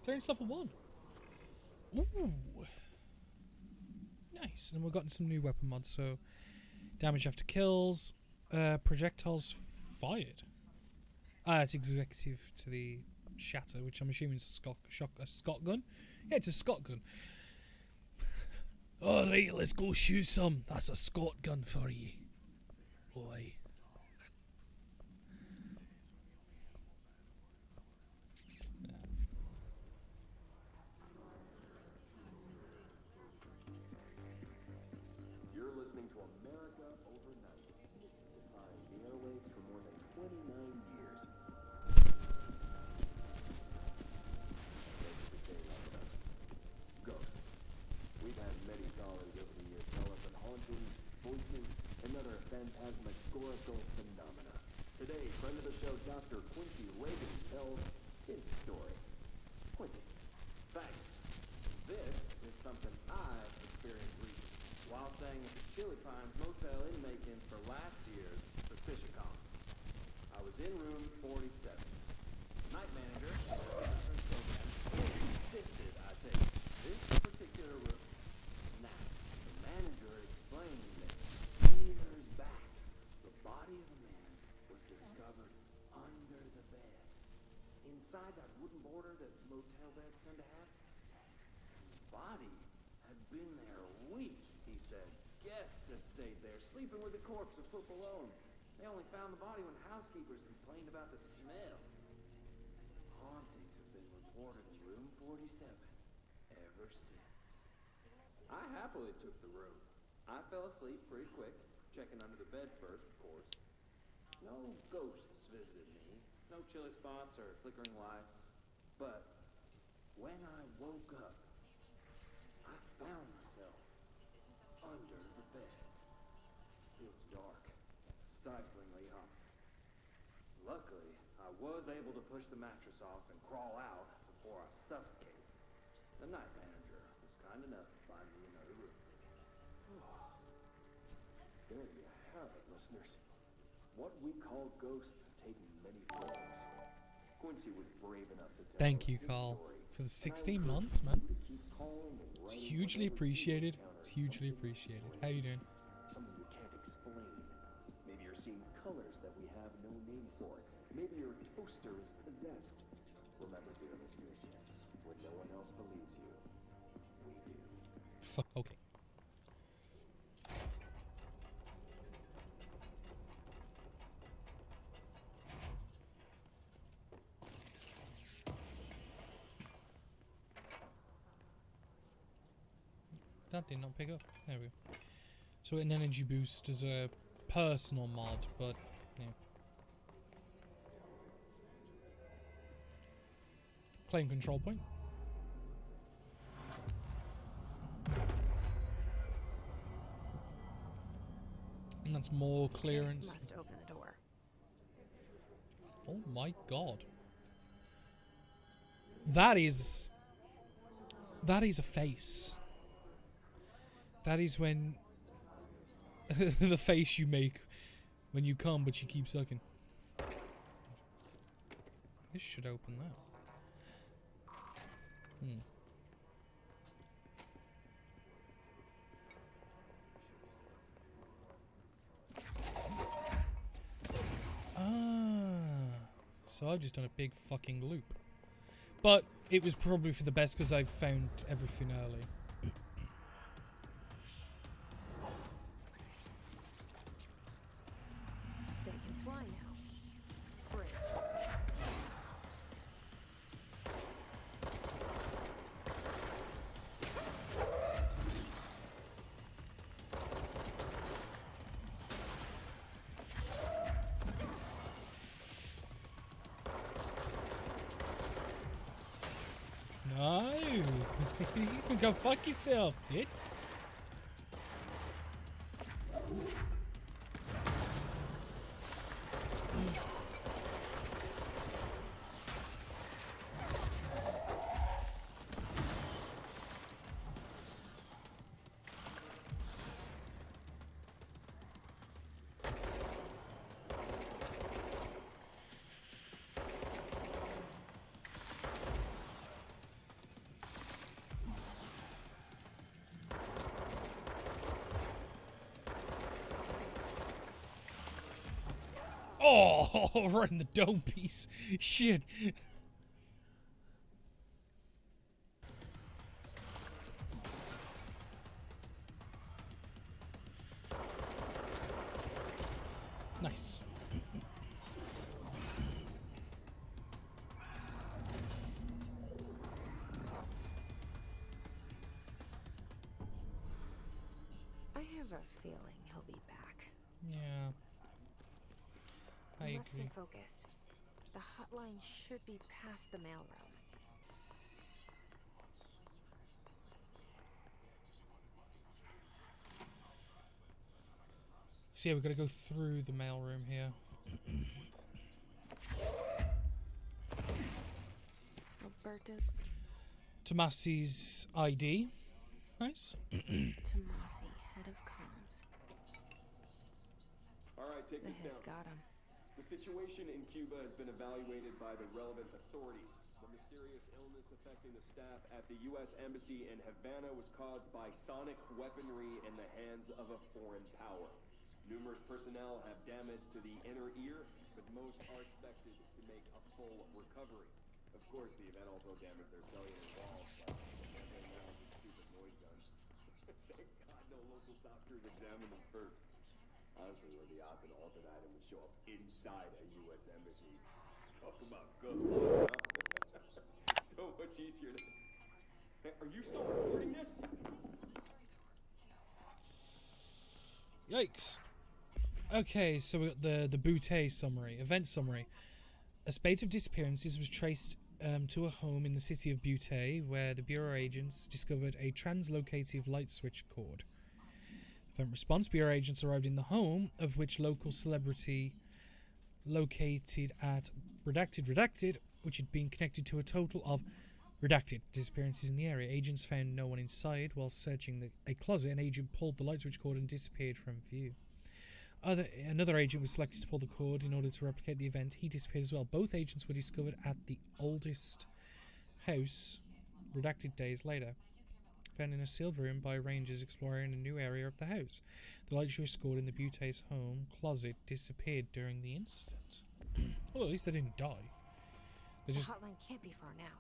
Clearance level 1. Ooh. Nice. And we've gotten some new weapon mods, so damage after kills, projectiles fired. It's executive to the shatter, which I'm assuming is a Scott gun. Yeah, it's a Scott gun. Alright, let's go shoot some. That's a Scott gun for you. Boy. You're listening to America Overnight, mystifying the airwaves for more than 29 years. Thank you for staying on with us. Ghosts. We've had many callers over the years tell us of hauntings, voices, and other phantasmagorical phenomena. Today, friend of the show, Dr. Quincy Reagan, tells his story. Quincy, thanks. This is something I've experienced recently while staying at the Chili Pines Motel in Macon for last year's SuspicionCon. I was in room 47. The night manager of the veterans program insisted I take this particular room. Now, the manager explained that years back, the body of a man was discovered under the bed. Inside that wooden border that motel beds tend to have, the body had been there a week, he said. Guests had stayed there, sleeping with the corpse a foot below them. They only found the body when housekeepers complained about the smell. Hauntings have been reported in room 47 ever since. I happily took the room. I fell asleep pretty quick, checking under the bed first, of course. No ghosts visited me, no chilly spots or flickering lights. But when I woke up, I found myself under the bed. It was dark and stiflingly hot. Luckily, I was able to push the mattress off and crawl out before I suffocated. The night manager was kind enough to find me another room. There you have it, listeners. What we call ghosts take many forms. Quincy was brave enough to tell Thank you, his Carl, story. for the 16 months, man. To keep calling and It's writing hugely whatever appreciated. you encounter, It's hugely something appreciated. How you doing? Something you can't explain. Maybe you're seeing colors that we have no name for. Maybe your toaster is possessed. Remember, dear listeners, when no one else believes you, we do. Fuck. Okay. That did not pick up. There we go. So an energy boost is a personal mod, but yeah. Claim control point. And that's more clearance. This must open the door. Oh my god. That is a face. That is when the face you make when you come but you keep sucking. This should open that. So I've just done a big fucking loop. But it was probably for the best because I've found everything early. They can fly now. Great. No! You can go fuck yourself, bitch. Oh, right in the dome piece. Shit. Nice. I have a feeling he'll be back. Yeah. I Let's stay agree. focused. The hotline should be past the mailroom. So yeah, we've got to go through the mailroom here. Roberto Tomasi's ID. Nice. Tomasi, head of comms. All right, take The this Hiss down. got him. The situation in Cuba has been evaluated by the relevant authorities. The mysterious illness affecting the staff at the U.S. Embassy in Havana was caused by sonic weaponry in the hands of a foreign power. Numerous personnel have damage to the inner ear, but most are expected to make a full recovery. Of course, the event also damaged their cellular walls, like gambling rounds with stupid noise guns. Thank God no local doctors examined them first. Honestly, what are the odds an alternate item would show up inside a U.S. embassy? Talk about good luck, huh? So much easier to... Hey, are you still recording this? Yikes. Okay, so we got the Butte summary, event summary. A spate of disappearances was traced to a home in the city of Butte, where the Bureau agents discovered a translocative light switch cord. Event response: Bureau agents arrived in the home, of which local celebrity located at redacted, which had been connected to a total of redacted disappearances in the area. Agents found no one inside. While searching a closet, an agent pulled the light switch cord and disappeared from view. Another agent was selected to pull the cord in order to replicate the event. He disappeared as well. Both agents were discovered at the oldest house, redacted days later, found in a sealed room by rangers exploring a new area of the house. The light switch cord in the Butte's home closet disappeared during the incident. Well, at least they didn't die. They The just... hotline can't be far now.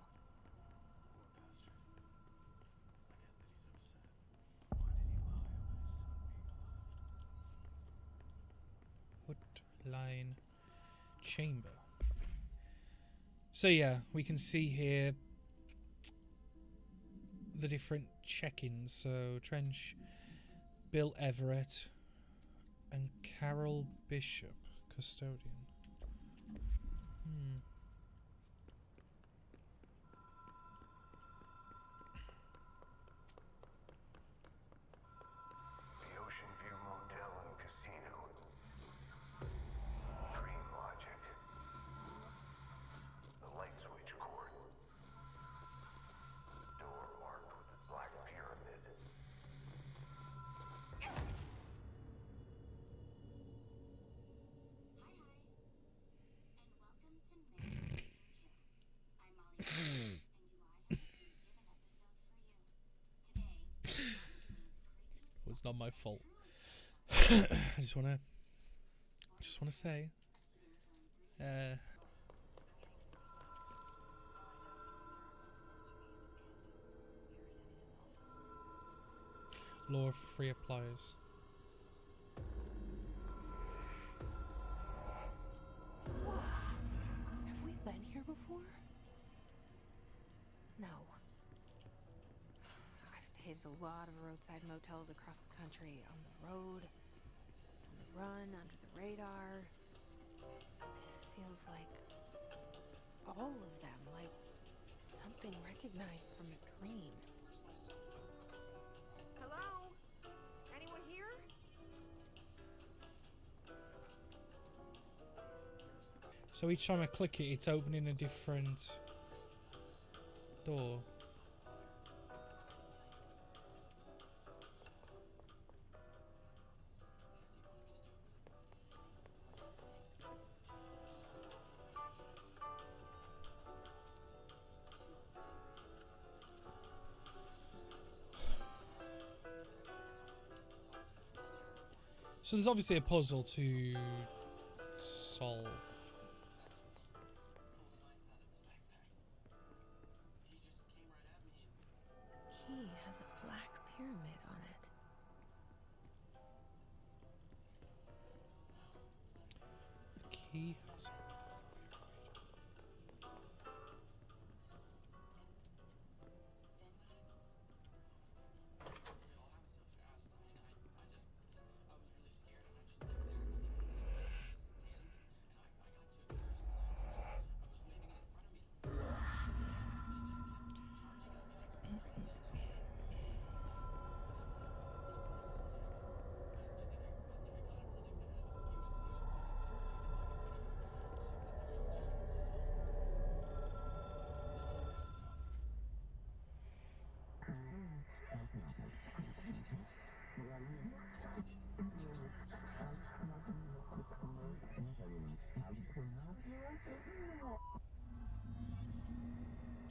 Hotline chamber. So yeah, we can see here the different check-ins. So Trench, Bill Everett, and Carol Bishop, custodian. The Ocean View Motel and Casino. Dream Logic. The light switch cord. Door marked with a black pyramid. It was not my fault. I just wanna say, law of free applies. Have we been here before? No. I've stayed at a lot of roadside motels across the country, on the road, on the run, under the radar. This feels like all of them, like something recognized from a dream. Hello? Anyone here? So each time I click it, it's opening a different door. So there's obviously a puzzle to solve. Key has a black pyramid on it. The key has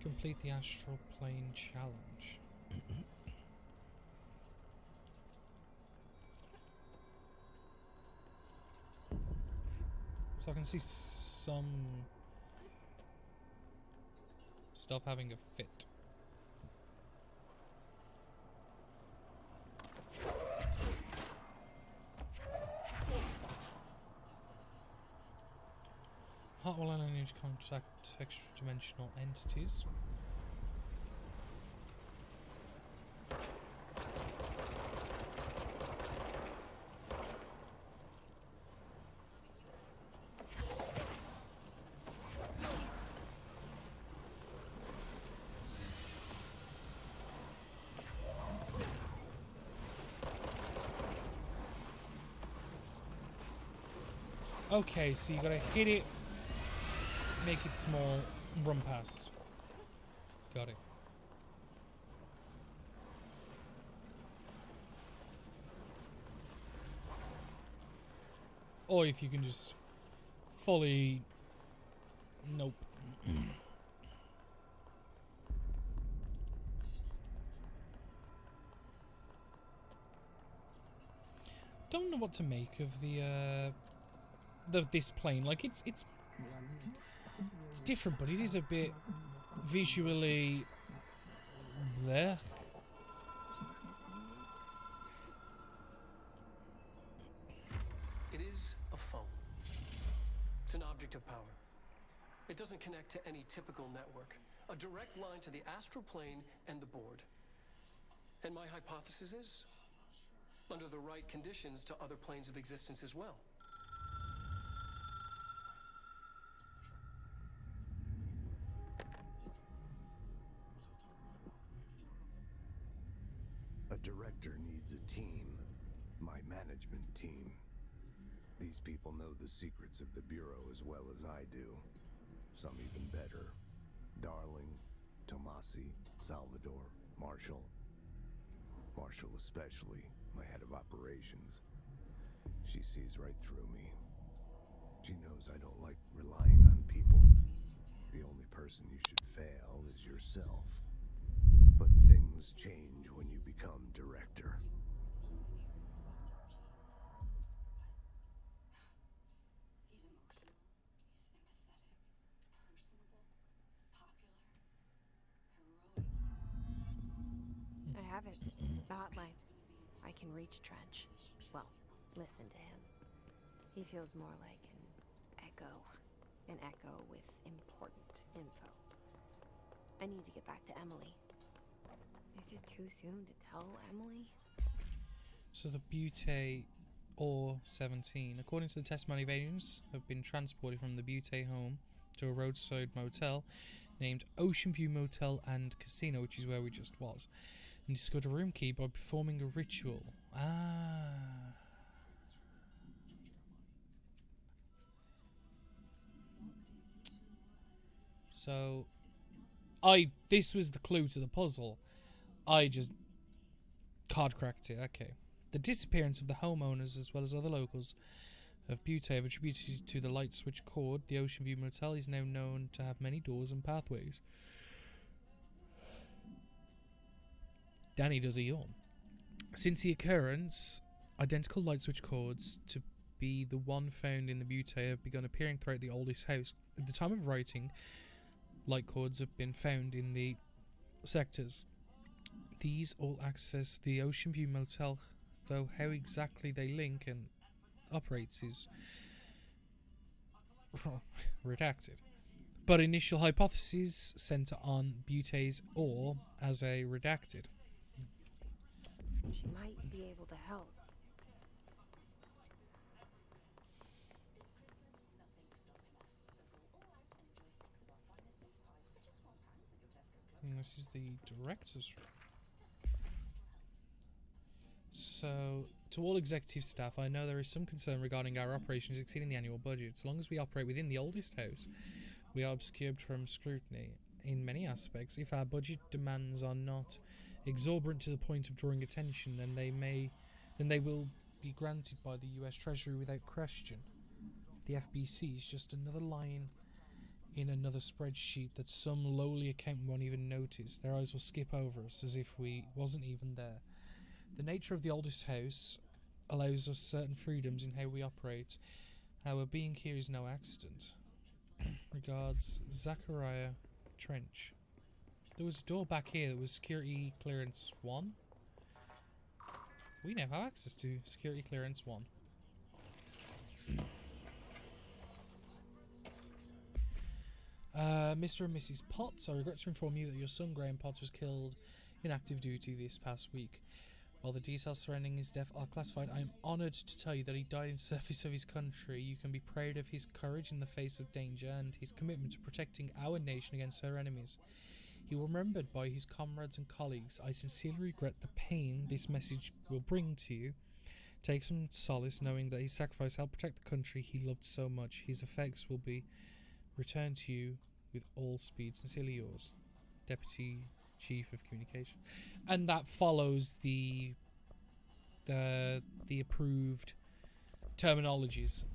complete the astral plane challenge. So I can see some stuff having a fit. Heart will allow you to contact extra-dimensional entities. Okay, so you gotta hit it, make it small, run past. Got it. Or if you can just fully... Nope. Don't know what to make of this plane. Like it's different, but it is a bit visually there. It is a phone. It's an object of power. It doesn't connect to any typical network. A direct line to the astral plane and the board. And my hypothesis is, under the right conditions, to other planes of existence as well. A director needs a team. My management team. These people know the secrets of the Bureau as well as I do. Some even better. Darling, Tomasi, Salvador, Marshall. Marshall especially, my head of operations. She sees right through me. She knows I don't like relying on people. The only person you should fail is yourself. But things change when you become director. He's emotional, he's empathetic, personable, popular, heroic. I have it. The hotline. I can reach Trench. Well, listen to him. He feels more like an echo. An echo with important info. I need to get back to Emily. Is it too soon to tell Emily? So the Butte Ore 17, according to the testimony of agents, have been transported from the Butte home to a roadside motel named Ocean View Motel and Casino, which is where we just was, and discovered a room key by performing a ritual. Ah. So, this was the clue to the puzzle. I just card cracked it. Okay. The disappearance of the homeowners as well as other locals of Butte have attributed to the light switch cord. The Ocean View Motel is now known to have many doors and pathways. Danny does a yawn. Since the occurrence, identical light switch cords to be the one found in the butte have begun appearing throughout the oldest house. At the time of writing, light cords have been found in the sectors. These all access the Ocean View Motel, though how exactly they link and operates is redacted. But initial hypotheses centre on Butte's ore as a redacted. She might be able to help. And this is the director's room. So, to all executive staff, I know there is some concern regarding our operations exceeding the annual budget. So long as we operate within the oldest house, we are obscured from scrutiny in many aspects. If our budget demands are not exorbitant to the point of drawing attention, then they will be granted by the US Treasury without question. The FBC is just another line in another spreadsheet that some lowly accountant won't even notice. Their eyes will skip over us as if we wasn't even there. The nature of the oldest house allows us certain freedoms in how we operate. Our being here is no accident. Regards, Zachariah Trench. There was a door back here that was security clearance 1. We now have access to security clearance 1. Mr. and Mrs. Potts, I regret to inform you that your son Graham Potts was killed in active duty this past week. While the details surrounding his death are classified, I am honoured to tell you that he died in service of his country. You can be proud of his courage in the face of danger and his commitment to protecting our nation against her enemies. He was remembered by his comrades and colleagues. I sincerely regret the pain this message will bring to you. Take some solace knowing that his sacrifice helped protect the country he loved so much. His effects will be returned to you with all speed. Sincerely yours, Deputy Chief of Communication. And that follows the approved terminologies.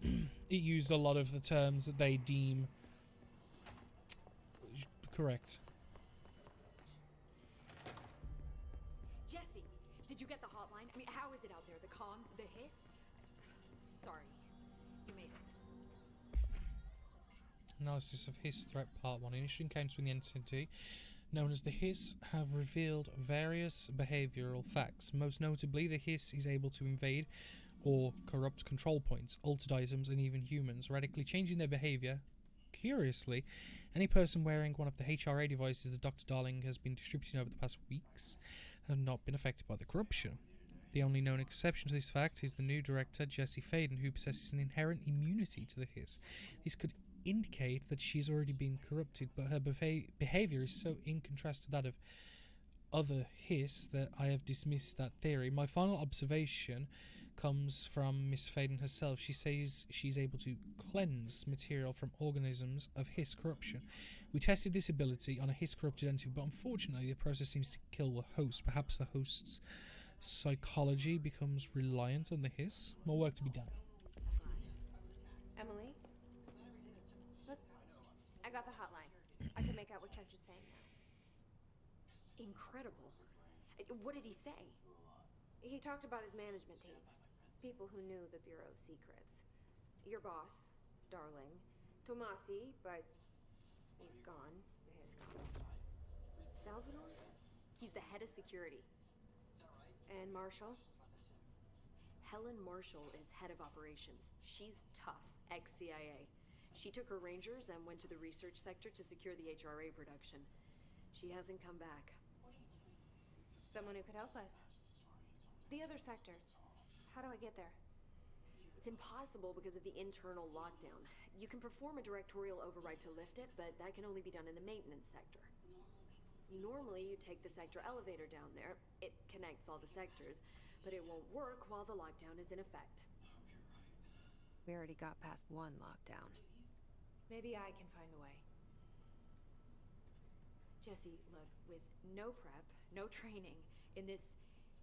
It used a lot of the terms that they deem correct. Jesse, did you get the hotline? I mean, how is it out there? The comms, the hiss? Sorry, you made it. Analysis of Hiss Threat Part 1. Initial encounters with the entity known as the Hiss have revealed various behavioural facts. Most notably, the Hiss is able to invade or corrupt control points, altered items, and even humans, radically changing their behaviour. Curiously, any person wearing one of the HRA devices that Dr. Darling has been distributing over the past weeks have not been affected by the corruption. The only known exception to this fact is the new director, Jessie Faden, who possesses an inherent immunity to the Hiss. This could indicate that she's already been corrupted, but her behaviour is so in contrast to that of other Hiss that I have dismissed that theory. My final observation comes from Miss Faden herself. She says she's able to cleanse material from organisms of Hiss corruption. We tested this ability on a Hiss corrupted entity, but unfortunately the process seems to kill the host. Perhaps the host's psychology becomes reliant on the Hiss. More work to be done. Emily? Look, I got the hotline. I can make out what Trench is saying now. Incredible. What did he say? He talked about his management team. People who knew the Bureau's secrets. Your boss, Darling. Tomasi, but he's gone. He's gone. Salvador? He's the head of security. And Marshall? Helen Marshall is head of operations. She's tough, ex-CIA. She took her rangers and went to the research sector to secure the HRA production. She hasn't come back. Someone who could help us. The other sectors. How do I get there? It's impossible because of the internal lockdown. You can perform a directorial override to lift it, but that can only be done in the maintenance sector. Normally, you take the sector elevator down there. It connects all the sectors, but it won't work while the lockdown is in effect. We already got past one lockdown. Maybe I can find a way. Jesse, look, with no prep, no training, in this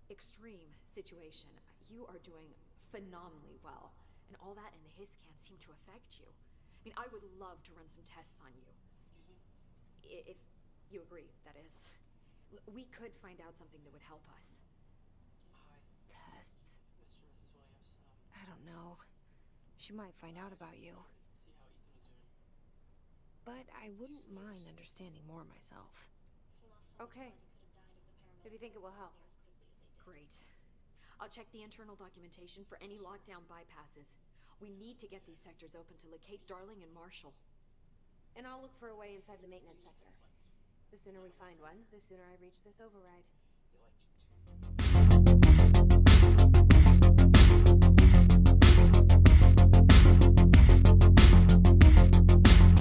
extreme situation, you are doing phenomenally well. And all that and the Hiss can't seem to affect you. I mean, I would love to run some tests on you. If you agree, that is. We could find out something that would help us. Tests? I don't know. she might find out about you. But I wouldn't mind understanding more myself. Okay. If you think it will help. Great. I'll check the internal documentation for any lockdown bypasses. We need to get these sectors open to locate Darling and Marshall. And I'll look for a way inside the maintenance sector. The sooner we find one, the sooner I reach this override.